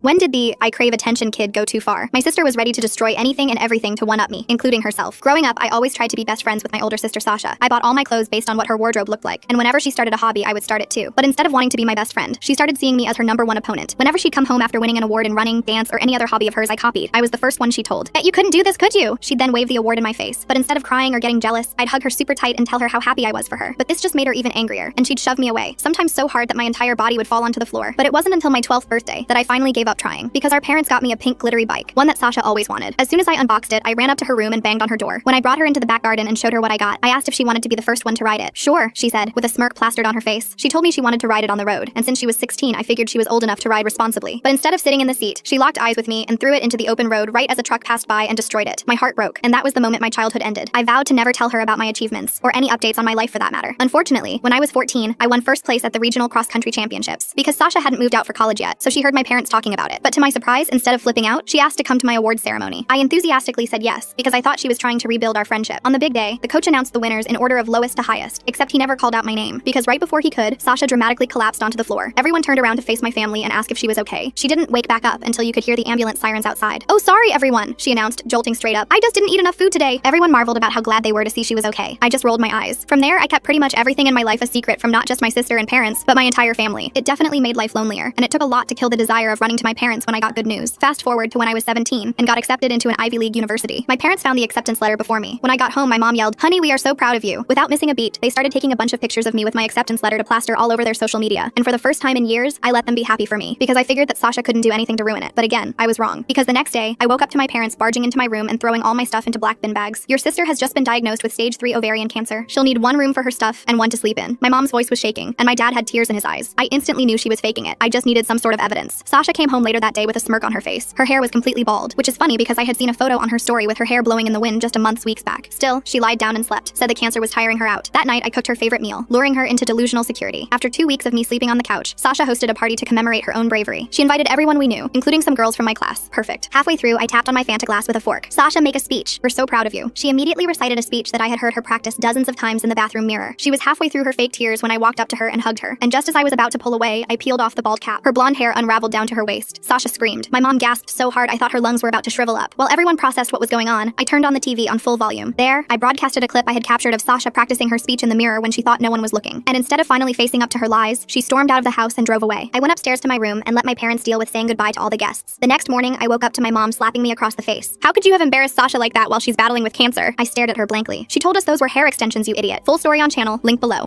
When did the I crave attention kid go too far? My sister was ready to destroy anything and everything to one-up me, including herself. Growing up, I always tried to be best friends with my older sister Sasha. I bought all my clothes based on what her wardrobe looked like, and whenever she started a hobby, I would start it too. But instead of wanting to be my best friend, she started seeing me as her #1 opponent. Whenever she'd come home after winning an award in running, dance, or any other hobby of hers I copied, I was the first one she told. Bet you couldn't do this, could you? She'd then wave the award in my face. But instead of crying or getting jealous, I'd hug her super tight and tell her how happy I was for her. But this just made her even angrier, and she'd shove me away, sometimes so hard that my entire body would fall onto the floor. But it wasn't until my 12th birthday that I finally gave up trying, because our parents got me a pink glittery bike, one that Sasha always wanted. As soon as I unboxed it, I ran up to her room and banged on her door. When I brought her into the back garden and showed her what I got, I asked if she wanted to be the first one to ride it. Sure, she said, with a smirk plastered on her face. She told me she wanted to ride it on the road, and since she was 16, I figured she was old enough to ride responsibly. But instead of sitting in the seat, she locked eyes with me and threw it into the open road right as a truck passed by and destroyed it. My heart broke, and that was the moment my childhood ended. I vowed to never tell her about my achievements, or any updates on my life for that matter. Unfortunately, when I was 14, I won first place at the regional cross-country championships, because Sasha hadn't moved out for college yet, so she heard my parents talking about it. But to my surprise, instead of flipping out, she asked to come to my awards ceremony. I enthusiastically said yes, because I thought she was trying to rebuild our friendship. On the big day, the coach announced the winners in order of lowest to highest, except he never called out my name, because right before he could, Sasha dramatically collapsed onto the floor. Everyone turned around to face my family and ask if she was okay. She didn't wake back up until you could hear the ambulance sirens outside. "Oh, sorry, everyone," she announced, jolting straight up. "I just didn't eat enough food today." Everyone marveled about how glad they were to see she was okay. I just rolled my eyes. From there, I kept pretty much everything in my life a secret from not just my sister and parents, but my entire family. It definitely made life lonelier, and it took a lot to kill the desire of running to my parents when I got good news. Fast forward to when I was 17 and got accepted into an Ivy League university. My parents found the acceptance letter before me. When I got home, my mom yelled, "Honey, we are so proud of you." Without missing a beat, they started taking a bunch of pictures of me with my acceptance letter to plaster all over their social media. And for the first time in years, I let them be happy for me, because I figured that Sasha couldn't do anything to ruin it. But again, I was wrong, because the next day, I woke up to my parents barging into my room and throwing all my stuff into black bin bags. "Your sister has just been diagnosed with stage 3 ovarian cancer. She'll need 1 room for her stuff and 1 to sleep in." My mom's voice was shaking, and my dad had tears in his eyes. I instantly knew she was faking it. I just needed some sort of evidence. Sasha came home later that day with a smirk on her face. Her hair was completely bald, which is funny because I had seen a photo on her story with her hair blowing in the wind just a weeks back. Still, she lied down and slept, said the cancer was tiring her out. That night, I cooked her favorite meal, luring her into delusional security. After 2 weeks of me sleeping on the couch, Sasha hosted a party to commemorate her own bravery. She invited everyone we knew, including some girls from my class. Perfect. Halfway through, I tapped on my Fanta glass with a fork. "Sasha, make a speech. We're so proud of you." She immediately recited a speech that I had heard her practice dozens of times in the bathroom mirror. She was halfway through her fake tears when I walked up to her and hugged her, and just as I was about to pull away, I peeled off the bald cap. Her blonde hair unraveled down to her waist. Sasha screamed. My mom gasped so hard I thought her lungs were about to shrivel up. While everyone processed what was going on, I turned on the TV on full volume. There, I broadcasted a clip I had captured of Sasha practicing her speech in the mirror when she thought no one was looking. And instead of finally facing up to her lies, she stormed out of the house and drove away. I went upstairs to my room and let my parents deal with saying goodbye to all the guests. The next morning, I woke up to my mom slapping me across the face. "How could you have embarrassed Sasha like that while she's battling with cancer?" I stared at her blankly. "She told us those were hair extensions, you idiot." Full story on channel, link below.